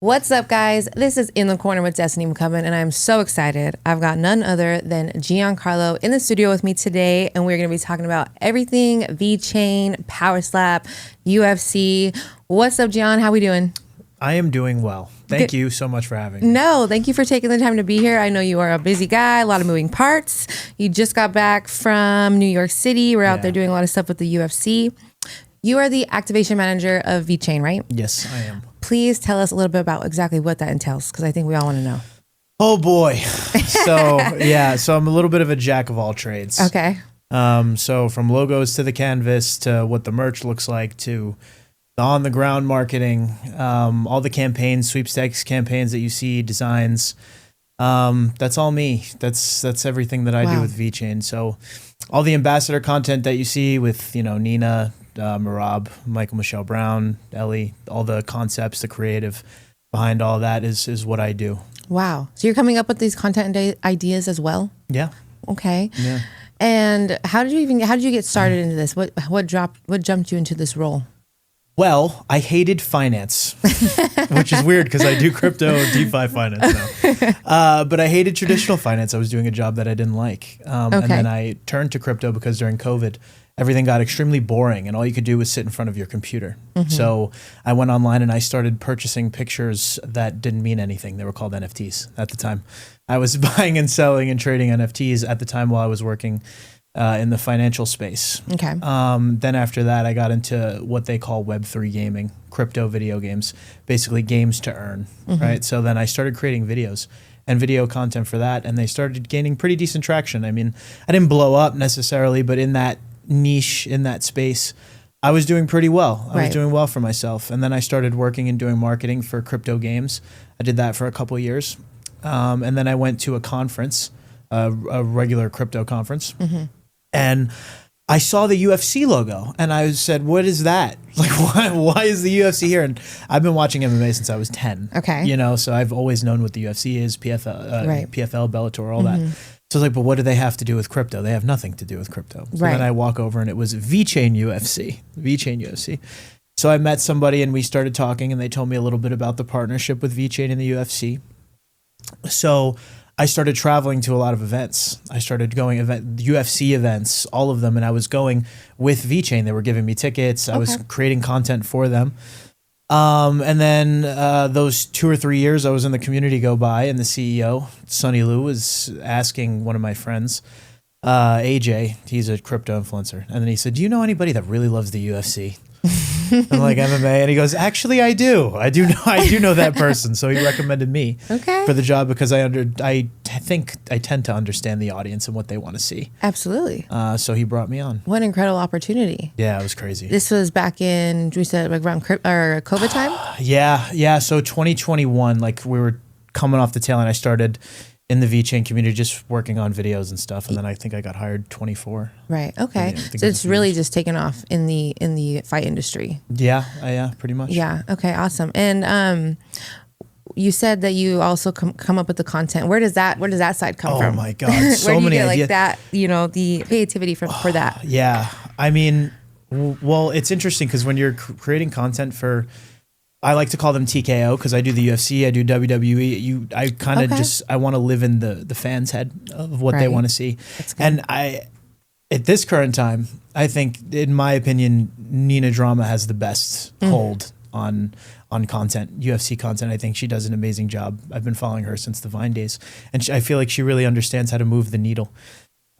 What's up, guys? This is In the Corner with Destiny McCubbin, and I'm so excited. I've got none other than GianCarlo in the studio with me today, and we're going to be talking about everything VeChain, Powerslap, UFC. What's up, Gian? How we doing? I am doing well. Thank you so much for having me. No, thank you for taking the time to be here. I know you are a busy guy, a lot of moving parts. You just got back from New York City. We're out there doing a lot of stuff with the UFC. You are the activation manager of VeChain, right? Yes, I am. Please tell us a little bit about exactly what that entails, because I think we all want to know. Oh boy. So I'm a little bit of a jack of all trades. Okay. So from logos to the canvas to what the merch looks like to the on the ground marketing, all the campaigns, sweepstakes campaigns that you see, designs. That's all me. That's everything that I do with VeChain. So all the ambassador content that you see with, Nina, Marab, Michael Michelle Brown, Ellie, all the concepts, the creative behind all that is what I do. Wow. So you're coming up with these content ideas as well? Yeah. Okay. Yeah. And how did you get started into this? What jumped you into this role? Well, I hated finance, which is weird because I do crypto DeFi finance now. But I hated traditional finance. I was doing a job that I didn't like. And then I turned to crypto because during COVID, everything got extremely boring and all you could do was sit in front of your computer. Mm-hmm. So I went online and I started purchasing pictures that didn't mean anything. They were called NFTs at the time. I was buying and selling and trading NFTs at the time while I was working in the financial space. Okay. Then after that, I got into what they call Web3 gaming, crypto video games, basically games to earn, right? So then I started creating videos and video content for that, and they started gaining pretty decent traction. I mean, I didn't blow up necessarily, but in that niche, in that space, I was doing pretty well. I was doing well for myself. And then I started working and doing marketing for crypto games. I did that for a couple of years. And then I went to a conference, a regular crypto conference. Mm-hmm. And I saw the UFC logo and I said, what is that? Like, why is the UFC here? And I've been watching MMA since I was 10. Okay. So I've always known what the UFC is, PFL, Bellator, all that. So I was like, but what do they have to do with crypto? They have nothing to do with crypto. So then I walk over and it was VeChain UFC. So I met somebody and we started talking and they told me a little bit about the partnership with VeChain and the UFC. So I started traveling to a lot of events. I started going UFC events, all of them, and I was going with VeChain. They were giving me tickets. I was creating content for them. And then those 2 or 3 years I was in the community go by, and the CEO, Sonny Liu, was asking one of my friends, AJ, he's a crypto influencer, and then he said, do you know anybody that really loves the UFC? I'm like, MMA, and he goes, actually, I do know that person. So he recommended me for the job because I think I tend to understand the audience and what they want to see. Absolutely. So he brought me on. What an incredible opportunity. Yeah, it was crazy. This was back in, we said like around COVID time? Yeah. So 2021, like we were coming off the tail end. I started in the VeChain community, just working on videos and stuff, and then I think I got hired 24. Right. Okay. So it's really just taken off in the fight industry. Yeah, pretty much. Yeah. Okay. Awesome. And you said that you also come up with the content. Where does that side come from? Oh my God, so Where do you many get ideas. Like that? The creativity for that. Yeah. I mean, well, it's interesting because when you're creating content for, I like to call them TKO because I do the UFC, I do WWE. I kind of I want to live in the fans' head of what they want to see. And at this current time, I think, in my opinion, Nina Drama has the best hold on content, UFC content. I think she does an amazing job. I've been following her since the Vine days, and I feel like she really understands how to move the needle.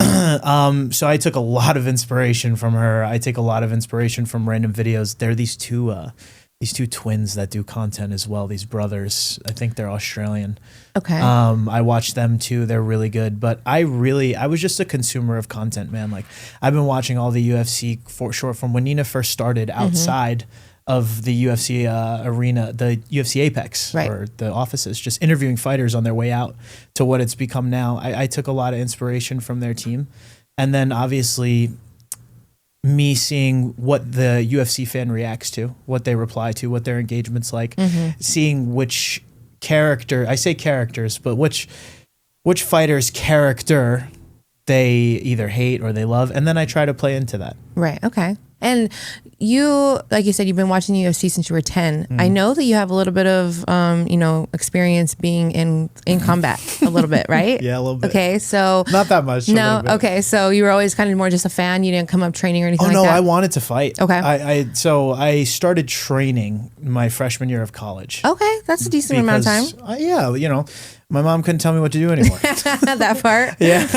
So I took a lot of inspiration from her. I take a lot of inspiration from random videos. There are these two twins that do content as well. These brothers, I think they're Australian. Okay. I watch them too. They're really good. But I was just a consumer of content, man. Like I've been watching all the UFC for short from when Nina first started outside of the UFC arena, the UFC Apex or the offices, just interviewing fighters on their way out to what it's become now. I took a lot of inspiration from their team. And then obviously me seeing what the UFC fan reacts to, what they reply to, what their engagement's like, seeing which character, I say characters, but which fighter's character they either hate or they love, and then I try to play into that. Right. Okay. And you, like you said, you've been watching the UFC since you were 10. I know that you have a little bit of, experience being in combat a little bit, right? Yeah, a little bit. Okay, so. Not that much. No, okay, so you were always kind of more just a fan. You didn't come up training or anything like that? Oh, no, I wanted to fight. Okay. So I started training my freshman year of college. Okay, that's a decent amount of time. My mom couldn't tell me what to do anymore. That part. Yeah,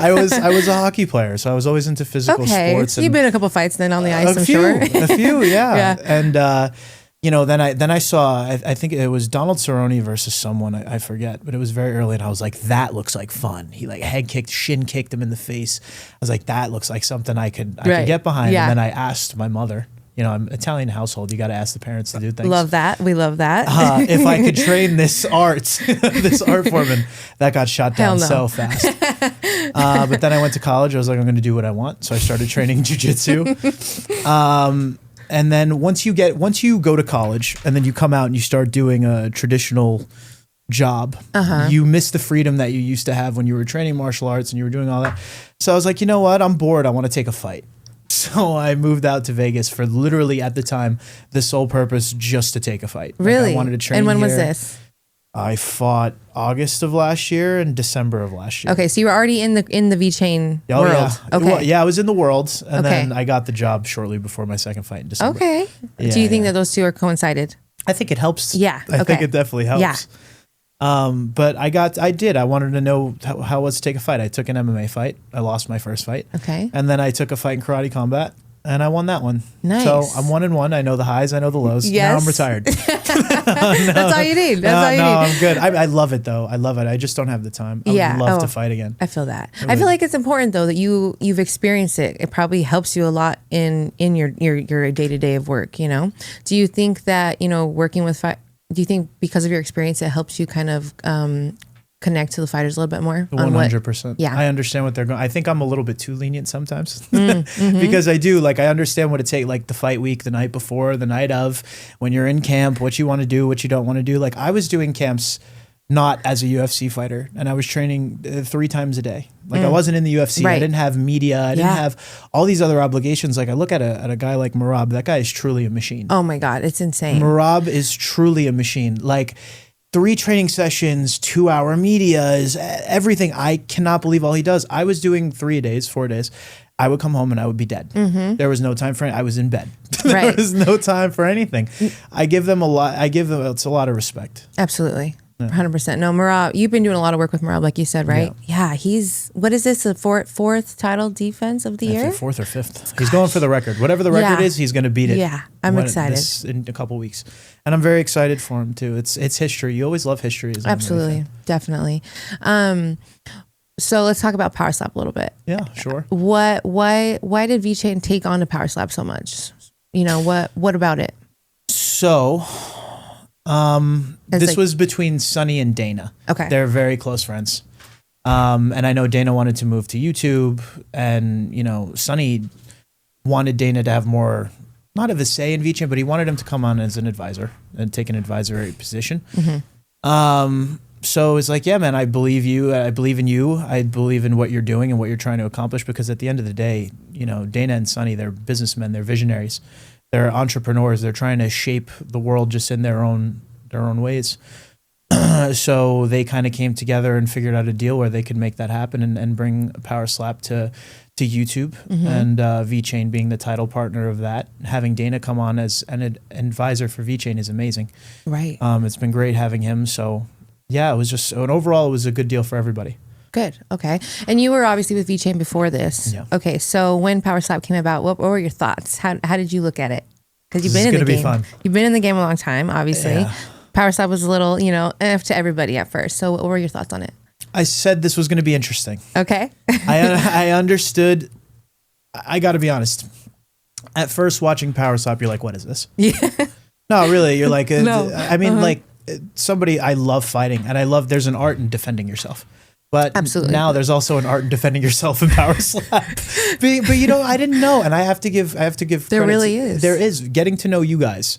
I was a hockey player, so I was always into physical sports. So you've been in a couple fights then on the ice, I'm sure. A few, yeah. And then I saw, I think it was Donald Cerrone versus someone, I forget, but it was very early, and I was like, that looks like fun. He like shin kicked him in the face. I was like, that looks like something I could get behind. Yeah. And then I asked my mother. I'm Italian household. You got to ask the parents to do things. Love that. We love that. If I could train this art form, and that got shot down so fast. But then I went to college. I was like, I'm going to do what I want. So I started training jujitsu. And then once you go to college and then you come out and you start doing a traditional job, you miss the freedom that you used to have when you were training martial arts and you were doing all that. So I was like, you know what? I'm bored. I want to take a fight. So I moved out to Vegas for literally at the time the sole purpose just to take a fight. Really? I wanted to train. And when here. was this? I fought August of last year and December of last year. Okay, so you were already in the VeChain world. Yeah. Okay. Well, yeah, I was in the world, and then I got the job shortly before my second fight in December. Okay. Yeah, Do you think that those two are coincided? I think it helps. Yeah. I think it definitely helps. Yeah. But I wanted to know how it was to take a fight. I took an MMA fight. I lost my first fight. Okay. And then I took a fight in karate combat. And I won that one. Nice. So I'm 1-1. I know the highs. I know the lows. Yes. Now I'm retired. That's all you need. That's all you need. I'm good. I love it though. I love it. I just don't have the time. I would love to fight again. I feel that. I feel like it's important though that you've experienced it. It probably helps you a lot in your day-to-day of work, Do you think that, working with do you think because of your experience it helps you kind of connect to the fighters a little bit more? 100%. Yeah. I understand what they're going. I think I'm a little bit too lenient sometimes because I do I understand what it takes, like the fight week, the night before, the night of, when you're in camp, what you want to do, what you don't want to do. Like I was doing camps not as a UFC fighter, and I was training 3 times a day. Like I wasn't in the UFC. Right. I didn't have media. I didn't have all these other obligations. Like I look at a guy like Merab. That guy is truly a machine. Oh my God, it's insane. Merab is truly a machine. Like 3 training sessions, 2-hour media is everything. I cannot believe all he does. I was doing 4 days. I would come home and I would be dead. There was no time for it. I was in bed. There was no time for anything. I give them it's a lot of respect. Absolutely. 100%. No, Merab, you've been doing a lot of work with Merab, like you said, right? Yeah. He's, what is this, the fourth title defense of the year? 4th or 5th. He's going for the record. Whatever the record is, he's going to beat it. Yeah, I'm excited. In a couple weeks. And I'm very excited for him too. It's history. You always love history. Absolutely. Definitely. So let's talk about Powerslap a little bit. Yeah, sure. Why did VeChain take on to Powerslap so much? What about it? So, this was between Sonny and Dana. Okay. They're very close friends. And I know Dana wanted to move to YouTube, and, Sonny wanted Dana to have more, not of a say in VeChain, but he wanted him to come on as an advisor and take an advisory position. So it's like, yeah, man, I believe you. I believe in you. I believe in what you're doing and what you're trying to accomplish, because at the end of the day, Dana and Sonny, they're businessmen, they're visionaries, they're entrepreneurs. They're trying to shape the world just in their own ways. So they kind of came together and figured out a deal where they could make that happen and bring Powerslap to YouTube, and VeChain being the title partner of that. Having Dana come on as an advisor for VeChain is amazing. Right. It's been great having him. So yeah, it was just, and overall it was a good deal for everybody. Good. Okay. And you were obviously with VeChain before this. Yeah. Okay. So when Powerslap came about, what were your thoughts? How did you look at it? Because you've been in the game. Fun. You've been in the game a long time, obviously. Yeah. Powerslap was a little, to everybody at first. So what were your thoughts on it? I said this was going to be interesting. Okay. I understood. I got to be honest. At first, watching Powerslap, you're like, "What is this?" Yeah. No, really, you're like, No. I mean, like somebody. I love fighting, and I love. There's an art in defending yourself. But absolutely, now there's also an art in defending yourself in Powerslap. but I didn't know, and I have to give. There really is. There is getting to know you guys.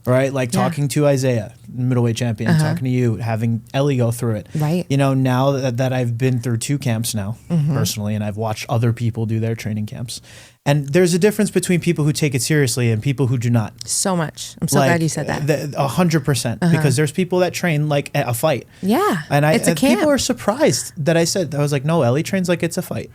right? Like talking to Isaiah, middleweight champion, talking to you, having Ellie go through it. Right. You know, now that I've been through 2 camps now personally, and I've watched other people do their training camps. And there's a difference between people who take it seriously and people who do not. So much. I'm so glad you said that. 100%. Because there's people that train like a fight. Yeah. And it's a camp. People are surprised that I was like, no, Ellie trains like it's a fight.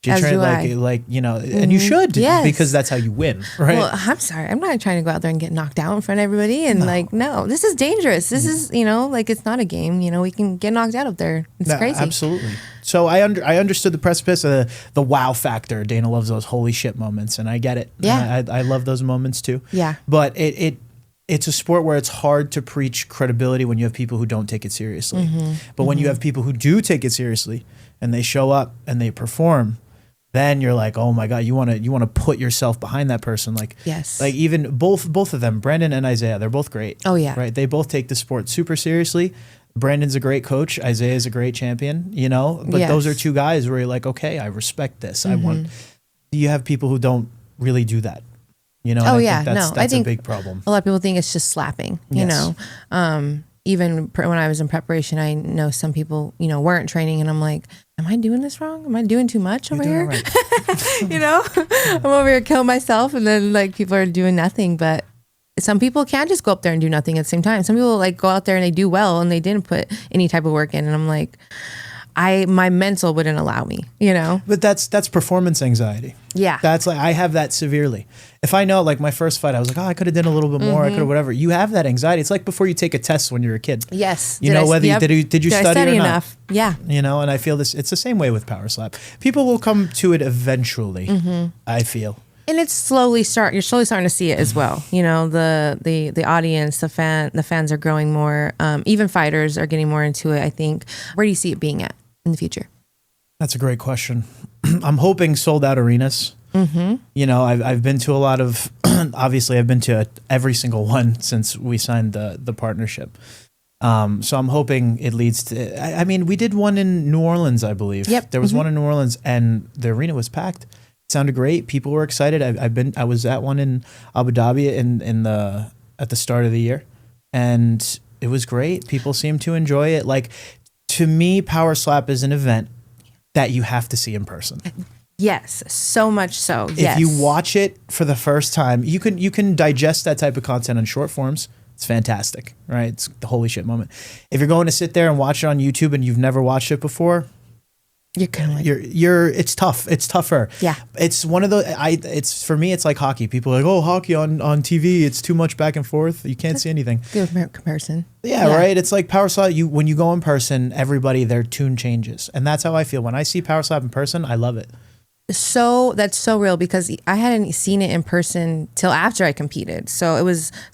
She As trained do like you know, and you should, because that's how you win, right? Well, I'm sorry, I'm not trying to go out there and get knocked out in front of everybody, and no, this is dangerous. This is, like, it's not a game. We can get knocked out up there. It's crazy. Absolutely. So I understood the precipice, the wow factor. Dana loves those holy shit moments, and I get it. Yeah, I love those moments too. Yeah, but it's a sport where it's hard to preach credibility when you have people who don't take it seriously. But when you have people who do take it seriously and they show up and they perform, then you're like, oh my God, you want to put yourself behind that person. Like, yes. Like even both of them, Brandon and Isaiah, they're both great. Oh yeah. Right. They both take the sport super seriously. Brandon's a great coach. Isaiah's a great champion, but those are 2 guys where you're like, okay, I respect this. You have people who don't really do that. That's a big problem. A lot of people think it's just slapping, even when I was in preparation, I know some people, weren't training, and I'm like, am I doing this wrong? Am I doing too much over here? Right. I'm over here killing myself, and then like people are doing nothing. But some people can just go up there and do nothing at the same time. Some people like go out there and they do well and they didn't put any type of work in. And I'm like, my mental wouldn't allow me, But that's performance anxiety. Yeah. That's like, I have that severely. If I know, like my first fight, I was like, oh, I could have done a little bit more. I could have whatever. You have that anxiety. It's like before you take a test when you're a kid. Yes. Did you study or enough? Not? Yeah. And I feel it's the same way with Powerslap. People will come to it eventually, I feel. And you're slowly starting to see it as well. The audience, the fans are growing more. Even fighters are getting more into it, I think. Where do you see it being at in the future? That's a great question. I'm hoping sold out arenas. I've been to a lot of, obviously I've been to every single one since we signed the partnership. So I'm hoping it leads to, I mean, we did one in New Orleans, I believe. Yep. There was one in New Orleans and the arena was packed. It sounded great. People were excited. I was at one in Abu Dhabi at the start of the year, and it was great. People seemed to enjoy it. Like, to me, Powerslap is an event that you have to see in person. Yes, so much so. Yes. If you watch it for the first time, you can digest that type of content on short forms. It's fantastic, right? It's the holy shit moment. If you're going to sit there and watch it on YouTube and you've never watched it before, you're kind of like, it's tough. It's tougher. Yeah. It's one of it's for me, it's like hockey. People are like, oh, hockey on TV, it's too much back and forth. You can't see anything. Good comparison. Yeah, right. It's like Powerslap. When you go in person, everybody, their tune changes. And that's how I feel. When I see Powerslap in person, I love it. So that's so real, because I hadn't seen it in person till after I competed. So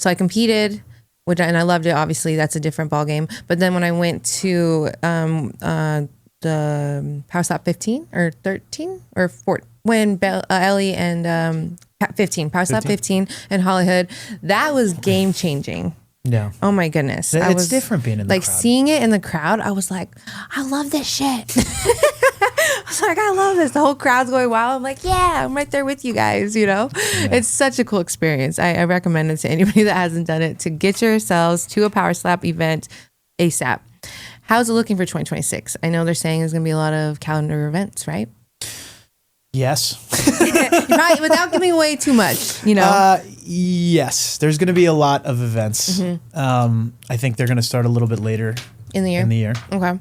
I competed, and I loved it. Obviously, that's a different ball game. But then when I went to the Powerslap 15 or 13 or 14, when Ellie and 15, Powerslap 15 and Hollywood, that was game changing. Yeah. Oh my goodness. It's different being in the crowd. Seeing it in the crowd, I was like, I love this shit. I was like, I love this. The whole crowd's going wild. I'm like, yeah, I'm right there with you guys, Yeah. It's such a cool experience. I recommend it to anybody that hasn't done it, to get yourselves to a Powerslap event ASAP. How's it looking for 2026? I know they're saying there's going to be a lot of calendar events, right? Yes. Without giving away too much, Yes, there's going to be a lot of events. I think they're going to start a little bit later in the year. Okay.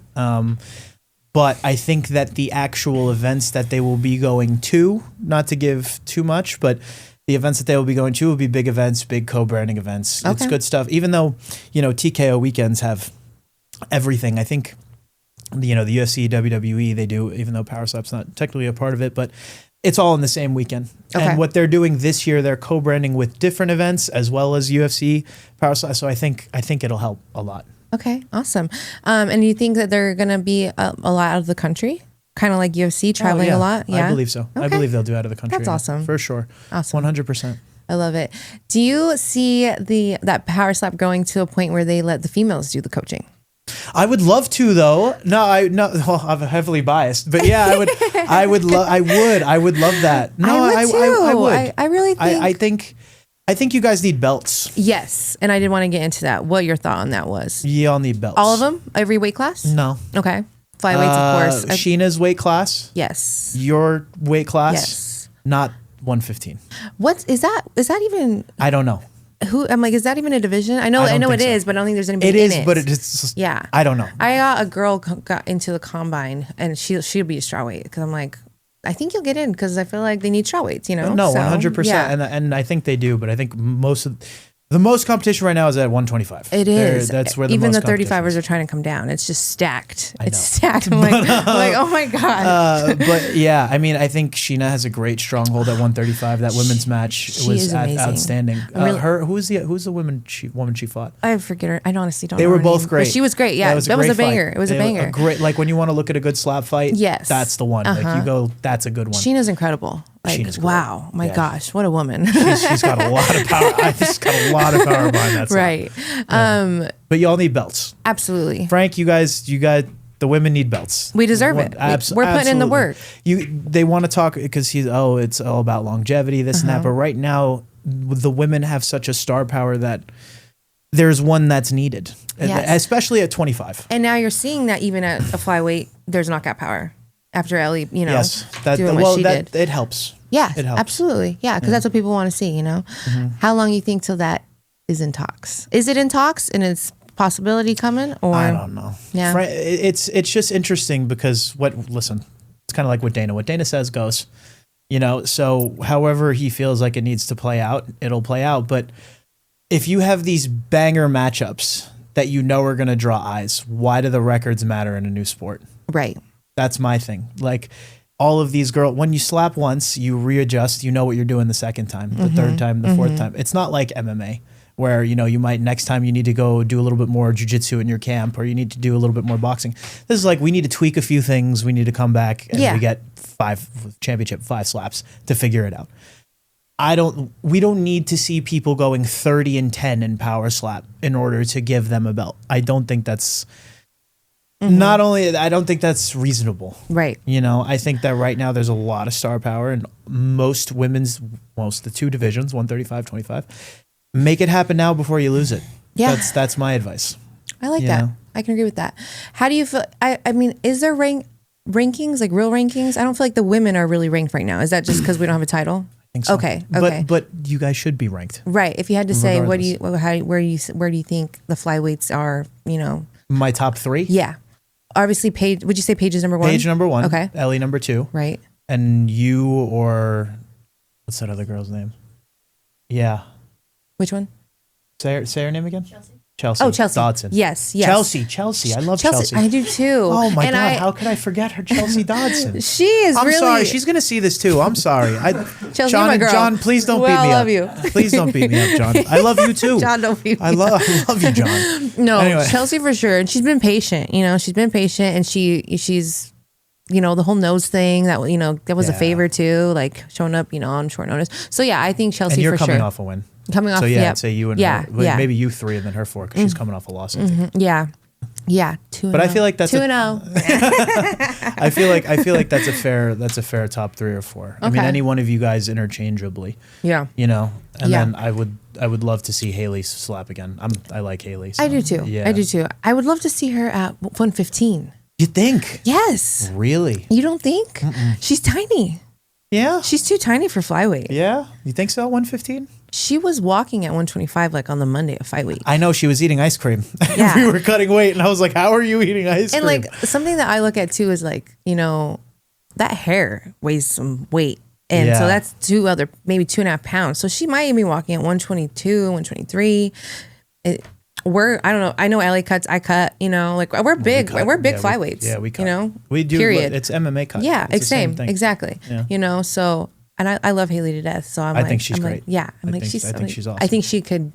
But I think that the actual events that they will be going to, not to give too much, but the events that they will be going to will be big events, big co-branding events. Okay. It's good stuff. Even though, TKO weekends have everything. I think, the UFC, WWE, they do, even though Powerslap's not technically a part of it, but it's all in the same weekend. Okay. And what they're doing this year, they're co-branding with different events as well as UFC, Powerslap. So I think it'll help a lot. Okay, awesome. And you think that they're going to be a lot out of the country? Kind of like UFC, traveling a lot? Yeah, I believe so. Okay. I believe they'll do out of the country. That's awesome. For sure. Awesome. 100%. I love it. Do you see that Powerslap going to a point where they let the females do the coaching? I would love to, though. Well, I'm heavily biased, but yeah, I would love that. No, I would too. I would. I really think. I think I think you guys need belts. Yes, and I did want to get into that. What your thought on that was? Y'all need belts. All of them? Every weight class? No. Okay. Flyweights, of course. Sheena's weight class. Yes. Your weight class. Yes. Not 115. What is that? Is that even? I don't know. Who? I'm like, is that even a division? I know it is, but I don't think there's anybody. It in is, it. but it's. Yeah. I don't know. I got a girl got into the combine, and she'll be a strawweight because I'm like, I think you'll get in because I feel like they need strawweights, you know? No, so, 100%. yeah. And I think they do, but I think the most competition right now is at 125. It is. That's where even most the 35ers are trying to come down. It's just stacked. I know. It's stacked. I'm like, oh my God. But yeah, I mean, I think Sheena has a great stronghold at 135. That women's match was outstanding. Who's the woman she fought? I forget her. I honestly don't know. They were her both name, great. but she was great. Yeah, that was a banger. It was a banger. Great, like when you want to look at a good slap fight. Yes, that's the one. Like you go, that's a good one. Sheena's incredible. Like, Sheena's great. wow, my gosh, what a woman. She's got a lot of power. She's got a lot of power behind that slap. Right. Yeah. But y'all need belts. Absolutely. Frank, you guys, the women need belts. We deserve it. We're putting in the work. They want to talk because it's all about longevity, this and that. But right now, the women have such a star power that there's one that's needed, especially at 25. And now you're seeing that even at a flyweight, there's knockout power after Ellie, yes, doing what she did. It helps. Yeah, it helps. Absolutely. Yeah, because that's what people want to see, How long you think till that is in talks? Is it in talks and it's possibility coming, or I don't know. Yeah, it's just interesting because it's kind of like what Dana says goes, so however he feels like it needs to play out, it'll play out. But if you have these banger matchups that are going to draw eyes, why do the records matter in a new sport? Right. That's my thing. Like all of these girls, when you slap once, you readjust, you know what you're doing the second time, the third time, the fourth time. It's not like MMA where, you might next time you need to go do a little bit more jiu-jitsu in your camp, or you need to do a little bit more boxing. This is like, we need to tweak a few things. We need to come back and we get 5 slaps to figure it out. We don't need to see people going 30-10 in power slap in order to give them a belt. I don't think that's I don't think that's reasonable. Right. I think that right now there's a lot of star power in most the two divisions, 135, 25. Make it happen now before you lose it. Yeah. That's my advice. I like that. I can agree with that. How do you feel? I mean, is there rankings, like real rankings? I don't feel like the women are really ranked right now. Is that just because we don't have a title? I think so. Okay. But you guys should be ranked. Right. If you had to say, where do you think the flyweights are, My top 3? Yeah. Obviously, Paige. Would you say Paige is number 1? Paige number 1. Okay. Ellie number 2. Right. And you, or what's that other girl's name? Yeah. Which one? Say her name again. Chelsea. Oh, Chelsea Dodson. Yes. Chelsea. I love Chelsea. I do too. Oh my God. How could I forget her, Chelsea Dodson? She is I'm really. sorry. She's going to see this too. I'm sorry. Chelsea, John, my girl. John, please don't beat me up. I love you. Please don't beat me up, John. I love you too. John, don't beat me up. I love you, John. No, anyway. Chelsea for sure. And she's been patient. She's been patient, and she's the whole nose thing that that was a favor too, like showing up on short notice. So yeah, I think Chelsea for sure. And you're coming off a win. Coming off, so yeah, I'd say you and her, maybe you 3 and then her 4 because she's coming off a loss. I think. Yeah, 2-0. But I feel like that's 2-0. I feel like that's a fair top 3 or 4. Okay. I mean, any one of you guys interchangeably. Yeah. And then I would love to see Haley slap again. I like Haley. So, I do too. Yeah. I do too. I would love to see her at 115. You think? Yes. Really? You don't think? She's tiny. Yeah. She's too tiny for flyweight. Yeah. You think so? 115? She was walking at 125 like on the Monday of fight week. I know, she was eating ice cream. Yeah. We were cutting weight and I was like, how are you eating ice cream? And like something that I look at too is like, that hair weighs some weight. And so that's maybe 2.5 pounds. So she might even be walking at 122, 123. I don't know. I know Ellie cuts, I cut, like we're big flyweights. Yeah, we cut. We do. Period. It's MMA cut. Yeah, it's same thing. Exactly. Yeah. So, and I love Haley to death. So I think she's great. Like, yeah. I think she's awesome. I think she could.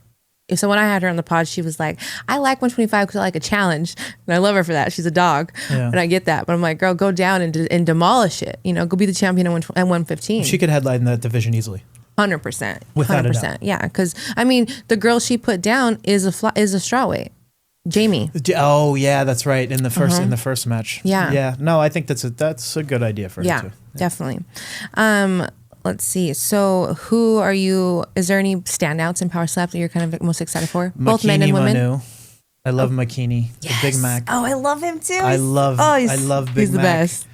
So when I had her on the pod, she was like, I like 125 because I like a challenge. And I love her for that. She's a dog. Yeah. And I get that. But I'm like, girl, go down and demolish it. Go be the champion at 115. She could headline that division easily. 100%. Without 100%. A doubt. Yeah. Because, I mean, the girl she put down is a strawweight. Jamie. Oh yeah, that's right. In the first match. Yeah. Yeah. No, I think that's a good idea for her too. Yeah, definitely. let's see. So who are you? Is there any standouts in Powerslap that you're kind of most excited for? Both men and women. Manu. I love McKinney, Yes. the Big Mac. Oh, I love him too. I love Big He's the Mac. best.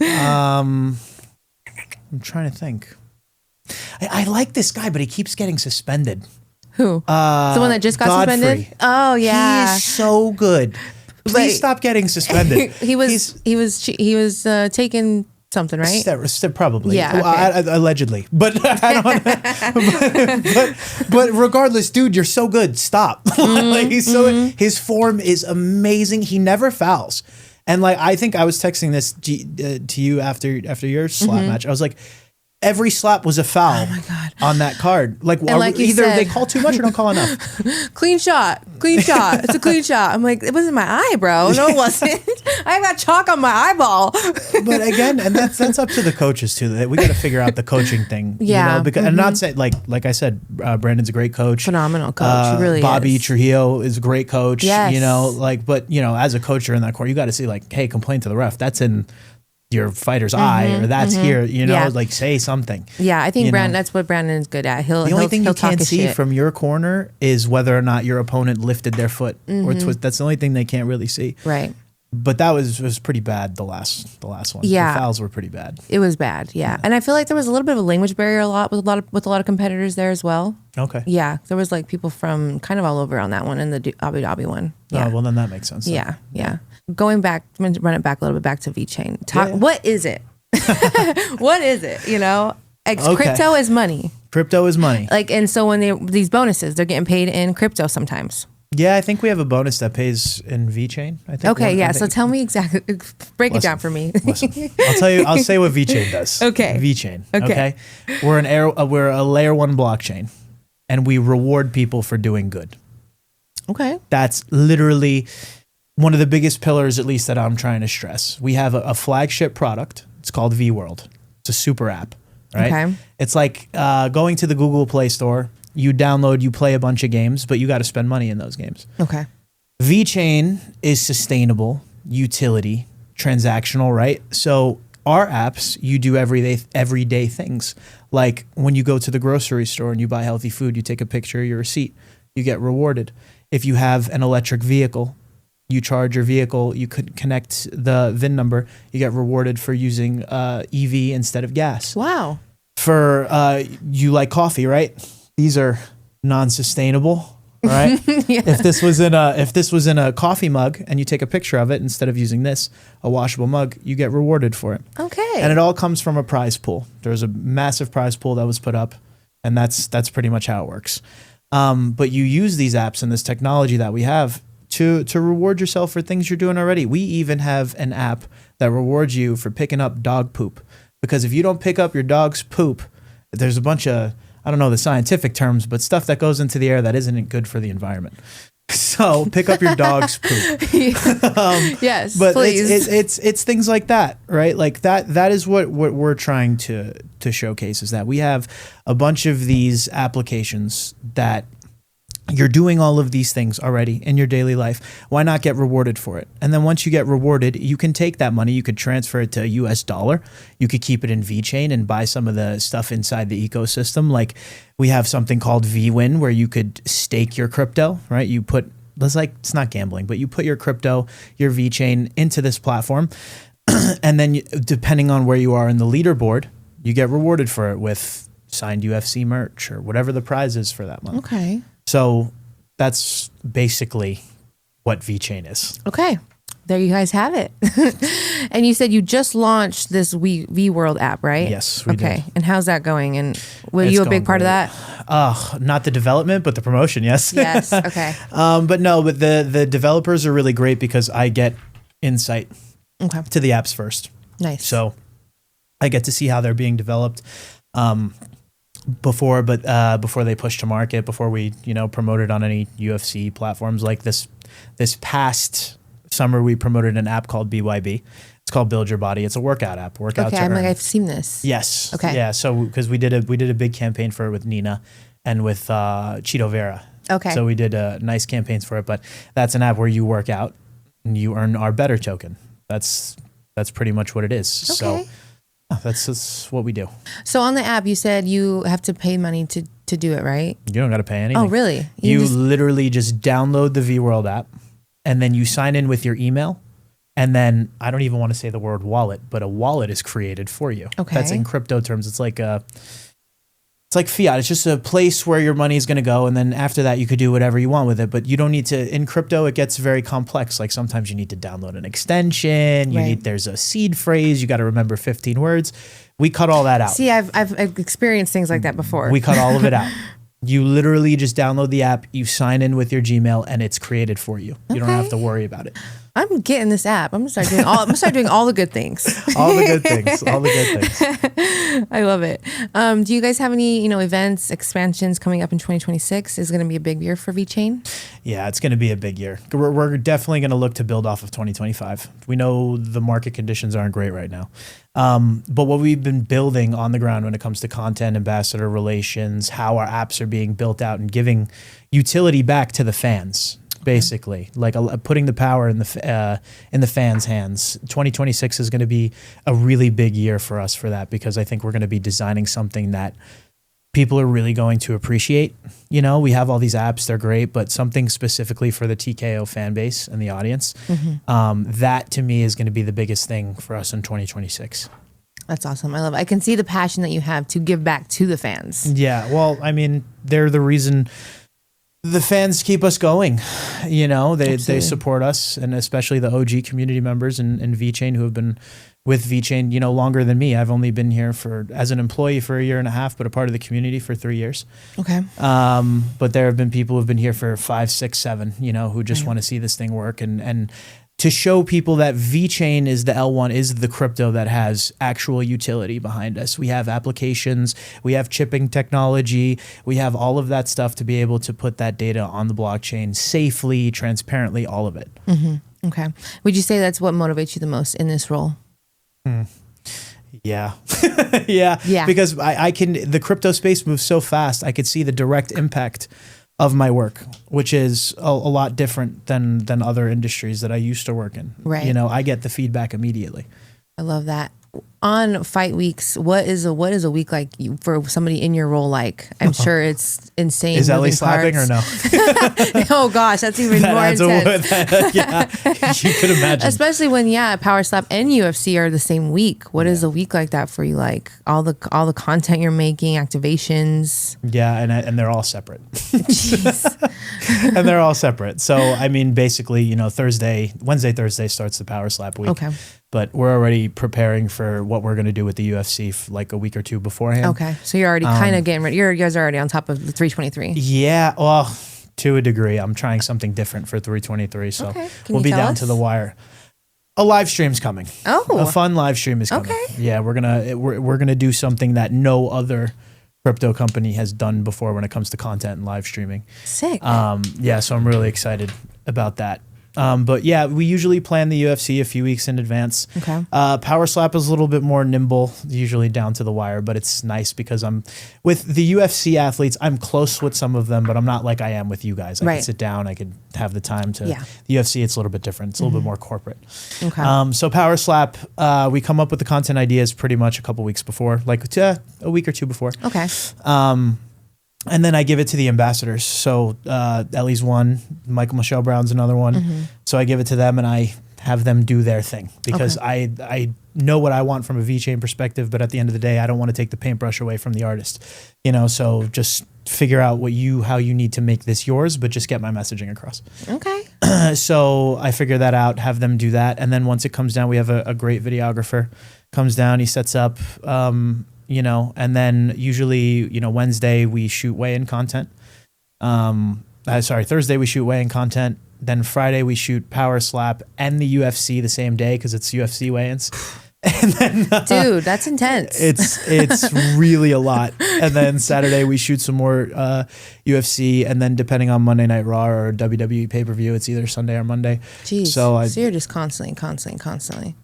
I'm trying to think. I like this guy, but he keeps getting suspended. Who? The one that just got Godfrey. suspended? Oh yeah. He is so good. Please stop getting suspended. he was taking something, right? Probably. Yeah. Well, Okay. allegedly. But I don't. but regardless, dude, you're so good. Stop. Like he's so. His form is amazing. He never fouls. And like I think I was texting this to you after your slap match. I was like, every slap was a foul. Oh my God. On that card. Like you either said, they call too much or don't call enough. Clean shot. It's a clean shot. I'm like, it wasn't my eye, bro. No, it wasn't. I got chalk on my eyeball. But again, and that's up to the coaches too. We got to figure out the coaching thing. Yeah. You know, because and not say like I said, Brandon's a great coach. Phenomenal coach. He really Bobby is. Trujillo is a great coach. Yes. You know, like, but you know, as a coach, you're in that court, you got to see like, hey, complain to the ref. That's in your fighter's eye, or that's here. You know, like say something. Yeah, I think that's what Brandon is good at. The only thing you can't see from your corner is whether or not your opponent lifted their foot or that's the only thing they can't really see. Right. But that was pretty bad. The last one. Yeah. The fouls were pretty bad. It was bad. Yeah. And I feel like there was a little bit of a language barrier with a lot of competitors there as well. Okay. Yeah, there was like people from kind of all over on that one and the Abu Dhabi one. Yeah. Oh, well then that makes sense. Yeah. Yeah. Going back, I'm gonna run it back a little bit back to VeChain. What is it? What is it? You know, crypto is money. Crypto is money. Like, and so when these bonuses, they're getting paid in crypto sometimes. Yeah, I think we have a bonus that pays in VeChain. I think. Okay, yeah. So tell me exactly. Break it down for me. Listen, I'll say what VeChain does. Okay. VeChain. Okay. We're a layer 1 blockchain, and we reward people for doing good. Okay. That's literally one of the biggest pillars, at least that I'm trying to stress. We have a flagship product. It's called VWorld. It's a super app, right? Okay. It's like going to the Google Play Store. You download, you play a bunch of games, but you got to spend money in those games. Okay. VeChain is sustainable, utility, transactional, right? So our apps, you do everyday things. Like when you go to the grocery store and you buy healthy food, you take a picture of your receipt, you get rewarded. If you have an electric vehicle, you charge your vehicle, you could connect the VIN number, you get rewarded for using EV instead of gas. Wow. For you like coffee, right? These are non-sustainable, right? Yeah. If this was in a coffee mug and you take a picture of it instead of using a washable mug, you get rewarded for it. Okay. And it all comes from a prize pool. There's a massive prize pool that was put up, and that's pretty much how it works. But you use these apps and this technology that we have to reward yourself for things you're doing already. We even have an app that rewards you for picking up dog poop, because if you don't pick up your dog's poop, there's a bunch of, I don't know the scientific terms, but stuff that goes into the air that isn't good for the environment. So pick up your dog's poop. Yes, but please. It's things like that, right? Like that is what we're trying to showcase, is that we have a bunch of these applications that you're doing all of these things already in your daily life. Why not get rewarded for it? And then once you get rewarded, you can take that money, you could transfer it to a US dollar. You could keep it in VeChain and buy some of the stuff inside the ecosystem. Like we have something called VWin where you could stake your crypto, right? It's not gambling, but you put your crypto, your VeChain into this platform. And then depending on where you are in the leaderboard, you get rewarded for it with signed UFC merch or whatever the prize is for that month. Okay. So that's basically what VeChain is. Okay. There you guys have it. And you said you just launched this VWorld app, right? Yes, we did. And how's that going? And were you a big part of that? Not the development, but the promotion, yes. Yes, okay. But the developers are really great because I get insight to the apps first. Nice. So I get to see how they're being developed. Before they push to market, before we promote it on any UFC platforms. Like this past summer, we promoted an app called BYB. It's called Build Your Body. It's a workout app. I've seen this. Yes. Okay. Yeah. So because we did a big campaign for it with Nina and with Cheeto Vera. Okay. So we did nice campaigns for it. But that's an app where you work out and you earn our Better token. That's pretty much what it is. Okay. So that's what we do. So on the app, you said you have to pay money to do it, right? You don't got to pay anything. Oh, really? You literally just download the VWorld app, and then you sign in with your email. And then I don't even want to say the word wallet, but a wallet is created for you. Okay. That's in crypto terms. It's like fiat. It's just a place where your money is going to go. And then after that, you could do whatever you want with it. But you don't need to, in crypto, it gets very complex. Like sometimes you need to download an extension. There's a seed phrase. You got to remember 15 words. We cut all that out. See, I've experienced things like that before. We cut all of it out. You literally just download the app, you sign in with your Gmail, and it's created for you. You don't have to worry about it. I'm getting this app. I'm gonna start doing all the good things. All the good things. All the good things. I love it. Do you guys have any, events, expansions coming up in 2026? Is it going to be a big year for VeChain? Yeah, it's going to be a big year. We're definitely going to look to build off of 2025. We know the market conditions aren't great right now. But what we've been building on the ground when it comes to content, ambassador relations, how our apps are being built out and giving utility back to the fans. Basically, like putting the power in the fans' hands. 2026 is going to be a really big year for us for that, because I think we're going to be designing something that people are really going to appreciate. We have all these apps, they're great, but something specifically for the TKO fan base and the audience, that to me is going to be the biggest thing for us in 2026. That's awesome. I love it. I can see the passion that you have to give back to the fans. Yeah, well, I mean, they're the reason the fans keep us going. They support us, and especially the OG community members and VeChain who have been with VeChain, longer than me. I've only been here as an employee for 1.5 years, but a part of the community for 3 years. Okay. But there have been people who've been here for 5, 6, 7, who just want to see this thing work and to show people that VeChain is the L1, is the crypto that has actual utility behind us. We have applications, we have chipping technology, we have all of that stuff to be able to put that data on the blockchain safely, transparently, all of it. Mm-hmm. Okay. Would you say that's what motivates you the most in this role? Yeah. Yeah. Because the crypto space moves so fast, I could see the direct impact of my work, which is a lot different than other industries that I used to work in. Right. I get the feedback immediately. I love that. On fight weeks, what is a week like for somebody in your role like? I'm sure it's insane. Is Ellie slapping or no? Oh gosh, that's even more intense. Yeah, you could imagine. Especially when Powerslap and UFC are the same week. What is a week like that for you? Like all the content you're making, activations. Yeah, and they're all separate. Jeez. And they're all separate. So I mean, basically, Wednesday, Thursday starts the Powerslap week. Okay. But we're already preparing for what we're going to do with the UFC like a week or two beforehand. Okay. So you're already kind of getting ready. You guys are already on top of the 323. Yeah. Well, to a degree. I'm trying something different for 323. So we'll be down to the wire. A live stream's coming. Oh. A fun live stream is coming. Okay. Yeah. We're going to do something that no other crypto company has done before when it comes to content and live streaming. Sick. Yeah. So I'm really excited about that. But yeah, we usually plan the UFC a few weeks in advance. Okay. Powerslap is a little bit more nimble, usually down to the wire, but it's nice because I'm with the UFC athletes. I'm close with some of them, but I'm not like I am with you guys. I can sit down. I could have the time to. Yeah. The UFC, it's a little bit different. It's a little bit more corporate. Okay. So Powerslap, we come up with the content ideas pretty much a couple weeks before, like a week or two before. Okay. And then I give it to the ambassadors. So Ellie's one, Michael Michelle Brown's another one. So I give it to them and I have them do their thing because I know what I want from a VeChain perspective, but at the end of the day, I don't want to take the paintbrush away from the artist. So just figure out how you need to make this yours, but just get my messaging across. Okay. So I figure that out, have them do that. And then once it comes down, we have a great videographer comes down, he sets up, and then usually, Wednesday we shoot weigh-in content. Thursday we shoot weigh-in content. Then Friday we shoot Powerslap and the UFC the same day because it's UFC weigh-ins. And then, dude, that's intense. It's really a lot. And then Saturday we shoot some more UFC, and then depending on Monday Night Raw or WWE pay-per-view, it's either Sunday or Monday. Jeez. So you're just constantly.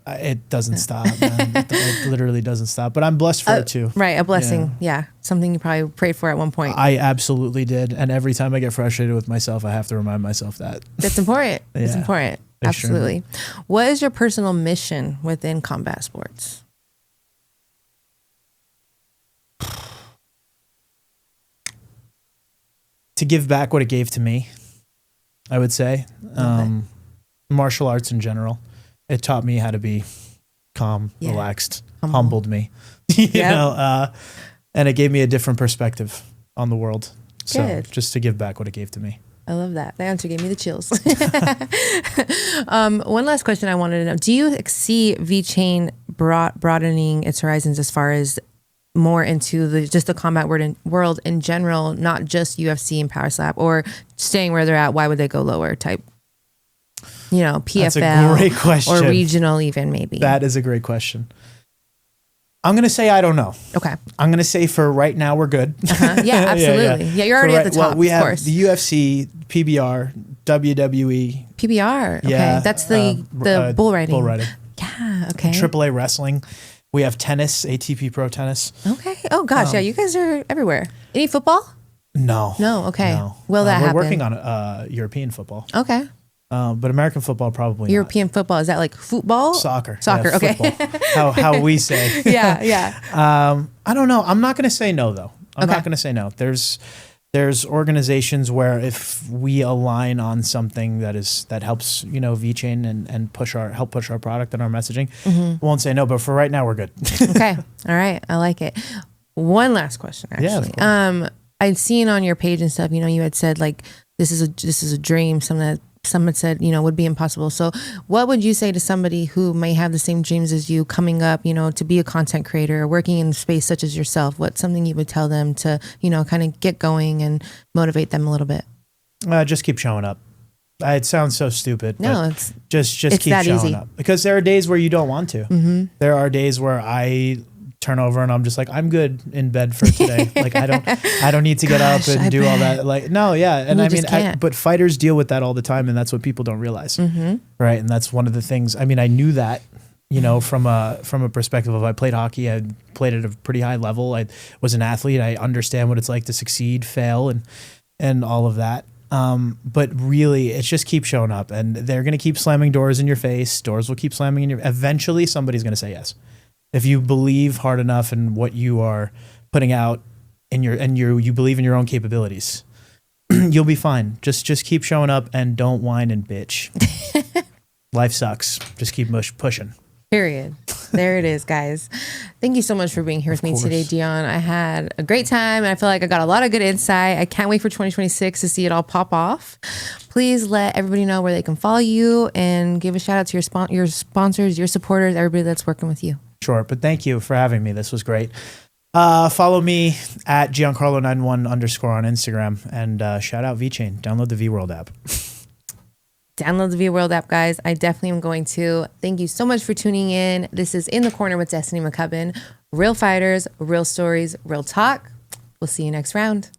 It doesn't stop, man. It literally doesn't stop. But I'm blessed for it too. Right, a blessing. Yeah, something you probably prayed for at one point. I absolutely did, and every time I get frustrated with myself, I have to remind myself that. That's important. Yeah. It's important. Absolutely. Extremely. What is your personal mission within combat sports? to give back what it gave to me, I would say. Martial arts in general. It taught me how to be calm, relaxed, humbled me, you know, and it gave me a different perspective on the world. So just to give back what it gave to me. I love that. That answer gave me the chills. One last question I wanted to know. Do you see VeChain broadening its horizons as far as more into just the combat world in general, not just UFC and Powerslap, or staying where they're at? Why would they go lower type? You know, PFL. That's a great question. Or regional even maybe. That is a great question. I'm going to say I don't know. Okay. I'm going to say for right now we're good. Yeah, absolutely. Yeah, you're already at the top, well, we of have course. The UFC, PBR, WWE. PBR. Okay. That's the bull riding. Bull riding. Yeah, okay. AAA wrestling. We have tennis, ATP Pro Tennis. Okay. Oh gosh, yeah, you guys are everywhere. Any football? No. No, okay. No. Will that happen? We're working on European football. Okay. But American football probably European not. Football, is that like football? Soccer. Yeah, okay. How we say. Yeah. I don't know. I'm not going to say no though. I'm not going to say no. There's organizations where if we align on something that helps, you know, VeChain and help push our product and our messaging, won't say no. But for right now, we're good. Okay. All right. I like it. One last question, actually. Yeah, I'd seen on your page and stuff, you know, you had said like this is a dream, something that someone said, you know, would be impossible. So what would you say to somebody who may have the same dreams as you coming up, you know, to be a content creator or working in space such as yourself? What's something you would tell them to, you know, kind of get going and motivate them a little bit? Just keep showing up. It sounds so stupid. No, it's just keep showing up, because there are days where you don't want to. There are days where I turn over and I'm just like, I'm good in bed for today. Like I don't need to get up and do all that. Like, no, yeah. And I mean, but fighters deal with that all the time, and that's what people don't realize. Right. And that's one of the things, I mean, I knew that, you know, from a perspective of, I played hockey, I played at a pretty high level. I was an athlete. I understand what it's like to succeed, fail, and all of that. But really it's just keep showing up, and they're going to keep slamming doors in your face. Doors will keep slamming eventually somebody's going to say yes. If you believe hard enough in what you are putting out you believe in your own capabilities, you'll be fine. Just keep showing up and don't whine and bitch. Life sucks. Just keep pushing. Period. There it is, guys. Thank you so much for being here with me today, Gian. I had a great time, and I feel like I got a lot of good insight. I can't wait for 2026 to see it all pop off. Please let everybody know where they can follow you, and give a shout out to your sponsors, your supporters, everybody that's working with you. Sure, but thank you for having me. This was great. Follow me at GianCarlo91_ on Instagram, and shout out VeChain. Download the VWorld app. Download the VWorld app, guys. I definitely am going to. Thank you so much for tuning in. This is In the Corner with Destiny McCubbin. Real fighters, real stories, real talk. We'll see you next round.